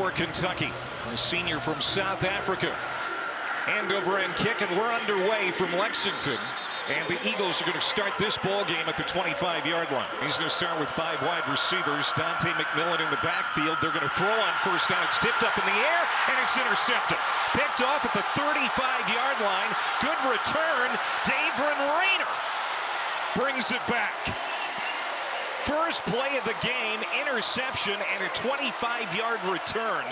for Kentucky, a senior from South Africa. End over end kick, and we're underway from Lexington. And the Eagles are going to start this ball game at the 25-yard line. He's going to start with 5 wide receivers. Dante McMillan in the backfield. They're going to throw on first down. It's tipped up in the air, and it's intercepted. Picked off at the 35-yard line. Good return. Davron Rayner brings it back. First play of the game, interception, and a 25-yard return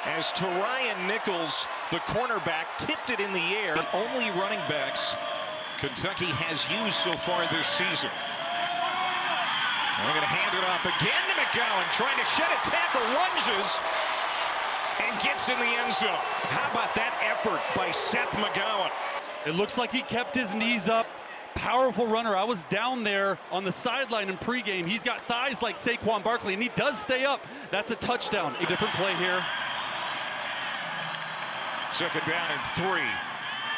as Ryan Nichols, the cornerback, tipped it in the air. The only running backs Kentucky has used so far this season. They're going to hand it off again to McGowan, trying to shed a tackle, lunges, and gets in the end zone. How about that effort by Seth McGowan? It looks like he kept his knees up. Powerful runner. I was down there on the sideline in pregame. He's got thighs like Saquon Barkley, and he does stay up. That's a touchdown. A different play here. Second down and 3.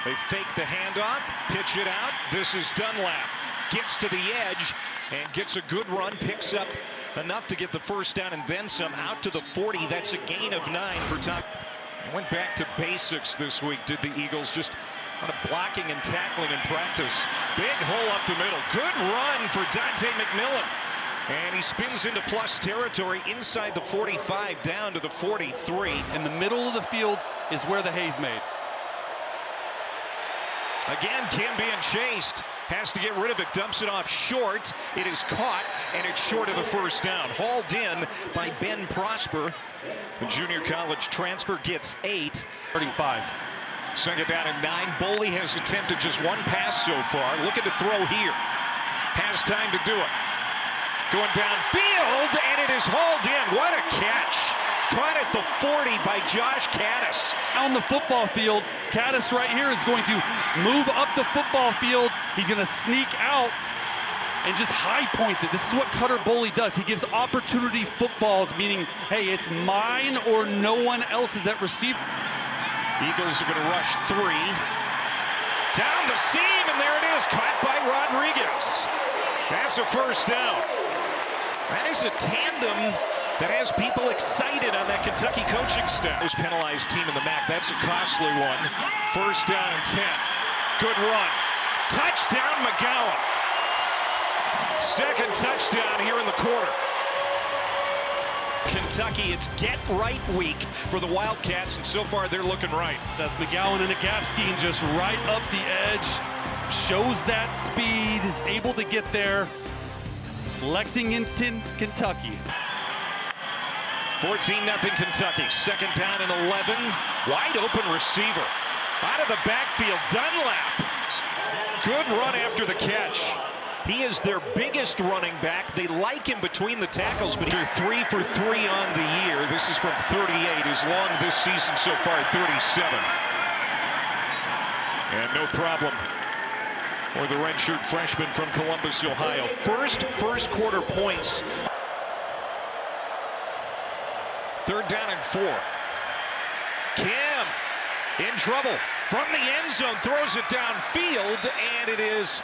They fake the handoff, pitch it out. This is Dunlap. Gets to the edge and gets a good run, picks up enough to get the first down and then some out to the 40. That's a gain of 9 for Tom. Went back to basics this week, did the Eagles. Just a lot of blocking and tackling in practice. Big hole up the middle. Good run for Dante McMillan. And he spins into plus territory inside the 45 down to the 43. In the middle of the field is where the hay's made. Again, Kim being chased, has to get rid of it, dumps it off short. It is caught, and it's short of the first down. Hauled in by Ben Prosper. The junior college transfer gets 8. 35. Second down and 9. Boley has attempted just one pass so far. Looking to throw here. Has time to do it. Going downfield, and it is hauled in. What a catch. Caught at the 40 by Josh Caddis. On the football field, Caddis right here is going to move up the football field. He's going to sneak out and just high points it. This is what Cutter Boley does. He gives opportunity footballs, meaning, hey, it's mine or no one else's at receiver. Eagles are going to rush 3. Down the seam, and there it is, caught by Rodriguez. That's a first down. That is a tandem that has people excited on that Kentucky coaching staff. Most penalized team in the MAC. That's a costly one. First down and 10. Good run. Touchdown, McGowan. Second touchdown here in the quarter. Kentucky, it's get right week for the Wildcats, and so far they're looking right. Seth McGowan in a gap scheme, just right up the edge. Shows that speed, is able to get there. Lexington, Kentucky. 14-0 Kentucky. Second down and 11. Wide open receiver. Out of the backfield, Dunlap. Good run after the catch. He is their biggest running back. They like him between the tackles, but he's 3 for 3 on the year. This is from 38. His long this season so far, 37. And no problem for the redshirt freshman from Columbus, Ohio. First quarter points. Third down and 4. Kim in trouble from the end zone, throws it downfield, and it is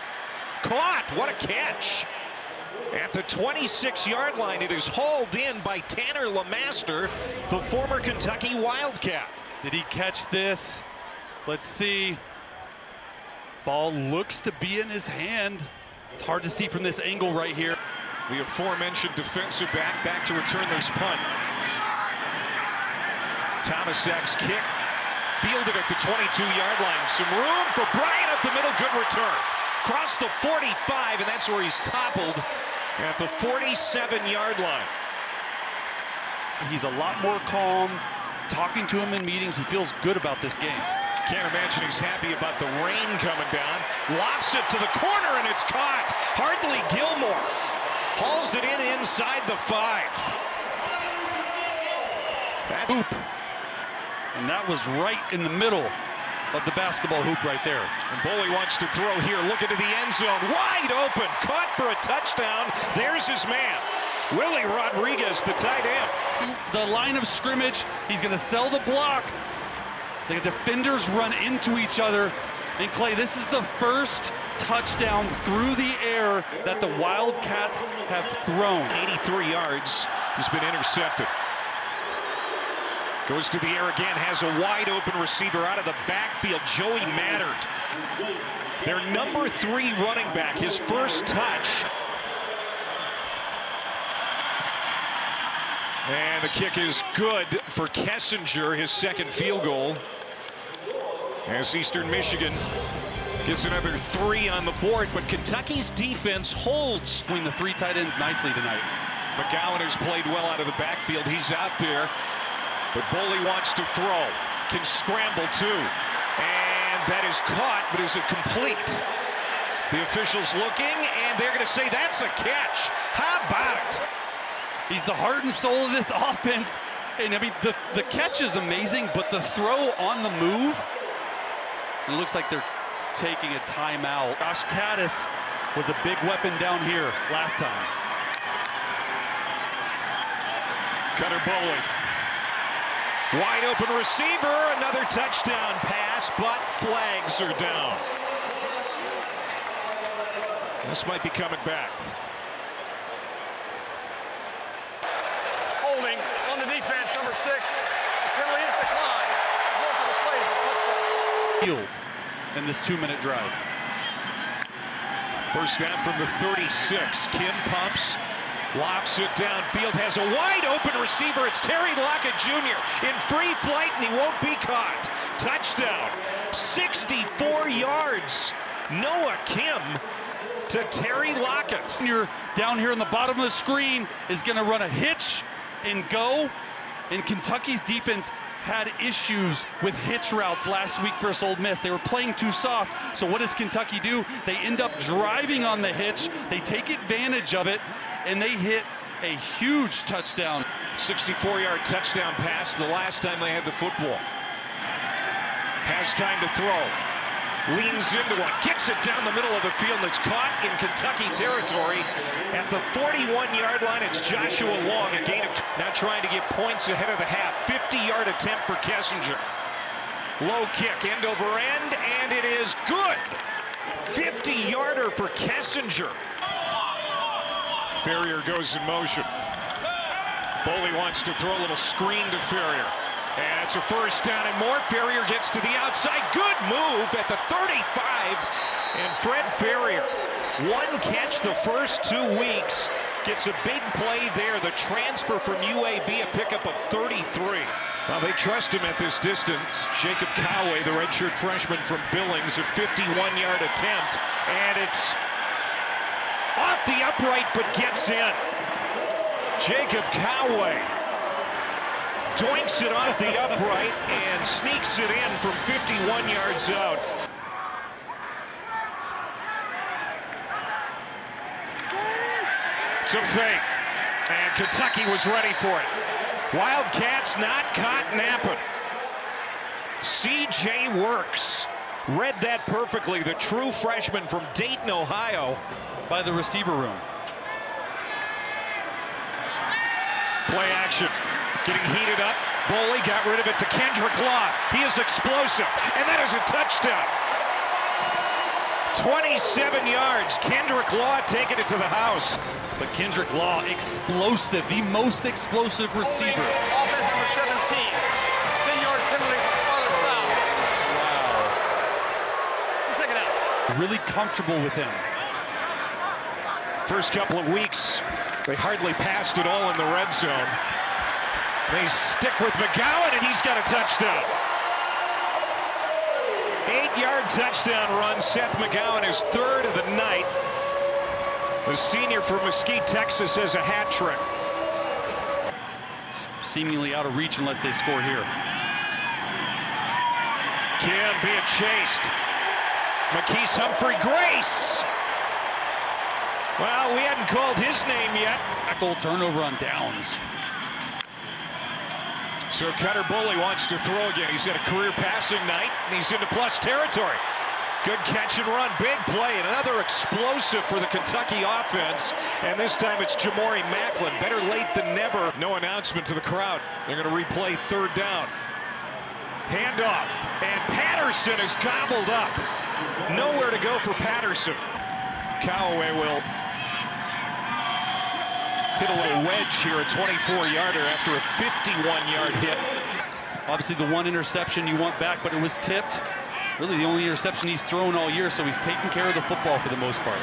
caught. What a catch. At the 26-yard line, it is hauled in by Tanner LeMaster, the former Kentucky Wildcat. Did he catch this? Let's see. Ball looks to be in his hand. It's hard to see from this angle right here. The aforementioned defensive back to return this punt. Thomasak's kick, fielded at the 22-yard line. Some room for Bryant up the middle, good return. Across the 45, and that's where he's toppled at the 47-yard line. He's a lot more calm. Talking to him in meetings, he feels good about this game. Can't imagine he's happy about the rain coming down. Lofts it to the corner, and it's caught. Hardly Gilmore hauls it in inside the 5. That's hoop. And that was right in the middle of the basketball hoop right there. And Boley wants to throw here, looking to the end zone, wide open, caught for a touchdown. There's his man, Willie Rodriguez, the tight end. The line of scrimmage, he's going to sell the block. The defenders run into each other. And Clay, this is the first touchdown through the air that the Wildcats have thrown. 83 yards, has been intercepted. Goes to the air again, has a wide open receiver out of the backfield, Joey Mattert. Their number 3 running back, his first touch. And the kick is good for Kessinger, his second field goal. As Eastern Michigan gets another 3 on the board, but Kentucky's defense holds. Between the 3 tight ends nicely tonight. McGowan has played well out of the backfield. He's out there, but Boley wants to throw. Can scramble too. And that is caught, but is it complete? The officials looking, and they're going to say that's a catch. How about it? He's the heart and soul of this offense. And I mean, the catch is amazing, but the throw on the move, it looks like they're taking a timeout. Josh Caddis was a big weapon down here last time. Cutter Boley. Wide open receiver, another touchdown pass, but flags are down. This might be coming back. Holding on the defense, number 6. The penalty is declined. Result of the play is a touchdown. Field in this 2-minute drive. First down from the 36. Kim pumps, lofts it downfield, has a wide open receiver. It's Terry Lockett Jr. in free flight, and he won't be caught. Touchdown, 64 yards. Noah Kim to Terry Lockett. You're down here on the bottom of the screen is going to run a hitch and go. And Kentucky's defense had issues with hitch routes last week versus Ole Miss. They were playing too soft. So what does Kentucky do? They end up driving on the hitch. They take advantage of it, and they hit a huge touchdown. 64-yard touchdown pass the last time they had the football. Has time to throw. Leans into one, kicks it down the middle of the field. It's caught in Kentucky territory at the 41-yard line. It's Joshua Long, a gain of now trying to get points ahead of the half. 50-yard attempt for Kessinger. Low kick, end over end, and it is good. 50-yarder for Kessinger. Ferrier goes in motion. Boley wants to throw a little screen to Ferrier. And it's a first down and more. Ferrier gets to the outside. Good move at the 35. And Fred Ferrier, 1 catch the first 2 weeks. Gets a big play there. The transfer from UAB, a pickup of 33. Well, they trust him at this distance. Jacob Coway, the redshirt freshman from Billings, a 51-yard attempt. And it's off the upright, but gets in. Jacob Coway doinks it off the upright and sneaks it in from 51 yards out. It's a fake, and Kentucky was ready for it. Wildcats not caught napping. C.J. Works read that perfectly, the true freshman from Dayton, Ohio. By the receiver room. Play action. Getting heated up. Boley got rid of it to Kendrick Law. He is explosive, and that is a touchdown. 27 yards. Kendrick Law taking it to the house. But Kendrick Law, explosive, the most explosive receiver. Offense number 17. 10-yard penalty for Scarlet foul. Wow. Second out. Really comfortable with him. First couple of weeks, they hardly passed it all in the red zone. They stick with McGowan, and he's got a touchdown. 8-yard touchdown run. Seth McGowan is 3rd of the night. The senior from Mesquite, Texas, has a hat trick. Seemingly out of reach unless they score here. Kim being chased. McKees Humphrey Grace. Well, we hadn't called his name yet. Tackle turnover on downs. So Cutter Boley wants to throw again. He's got a career passing night, and he's into plus territory. Good catch and run, big play, and another explosive for the Kentucky offense. And this time it's Jamori Macklin. Better late than never. No announcement to the crowd. They're going to replay 3rd down. Handoff, and Patterson is gobbled up. Nowhere to go for Patterson. Callaway will hit a little wedge here, a 24-yarder after a 51-yard hit. Obviously the one interception you want back, but it was tipped. Really the only interception he's thrown all year, so he's taking care of the football for the most part.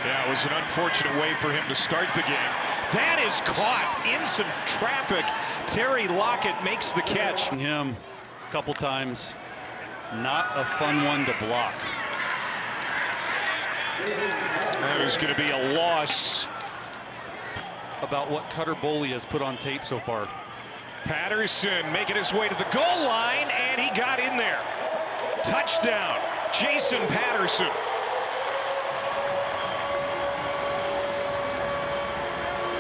Yeah, it was an unfortunate way for him to start the game. That is caught in some traffic. Terry Lockett makes the catch. Him a couple times. Not a fun one to block. That is going to be a loss. About what Cutter Boley has put on tape so far. Patterson making his way to the goal line, and he got in there. Touchdown, Jason Patterson.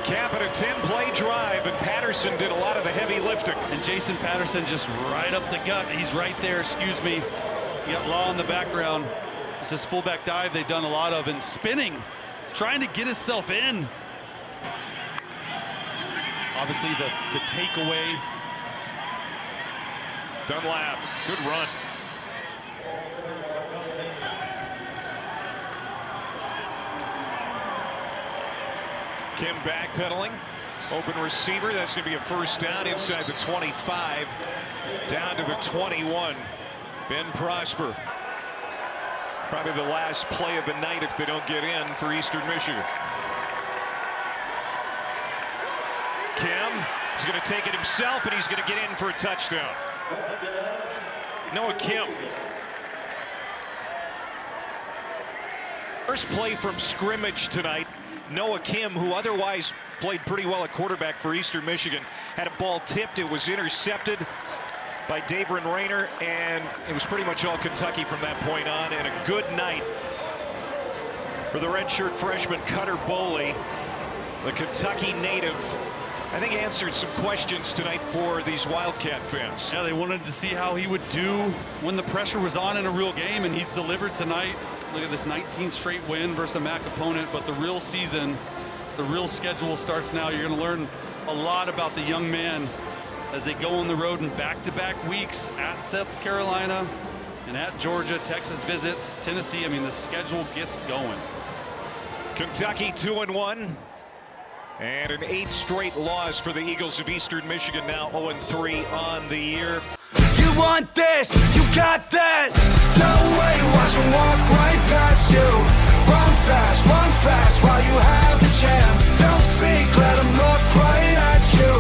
Capping a 10-play drive, and Patterson did a lot of the heavy lifting. And Jason Patterson just right up the gut. He's right there, excuse me. You got Law in the background. It's this fullback dive they've done a lot of, and spinning, trying to get himself in. Obviously the takeaway. Dunlap, good run. Kim backpedaling. Open receiver. That's going to be a first down inside the 25. Down to the 21. Ben Prosper. Probably the last play of the night if they don't get in for Eastern Michigan. Kim is going to take it himself, and he's going to get in for a touchdown. Noah Kim. First play from scrimmage tonight. Noah Kim, who otherwise played pretty well at quarterback for Eastern Michigan, had a ball tipped. It was intercepted by Daverin Rayner, and it was pretty much all Kentucky from that point on. And a good night for the redshirt freshman Cutter Boley, the Kentucky native. I think answered some questions tonight for these Wildcat fans. Yeah, they wanted to see how he would do when the pressure was on in a real game, and he's delivered tonight. Look at this 19th straight win versus a MAC opponent, but the real season, the real schedule starts now. You're going to learn a lot about the young man as they go on the road in back-to-back weeks at South Carolina and at Georgia. Texas visits Tennessee. I mean, the schedule gets going. Kentucky 2-1. And an 8th straight loss for the Eagles of Eastern Michigan, now 0-3 on the year. You want this, you got that. No way, watch them walk right past you. Run fast while you have the chance. Don't speak, let them look right at you.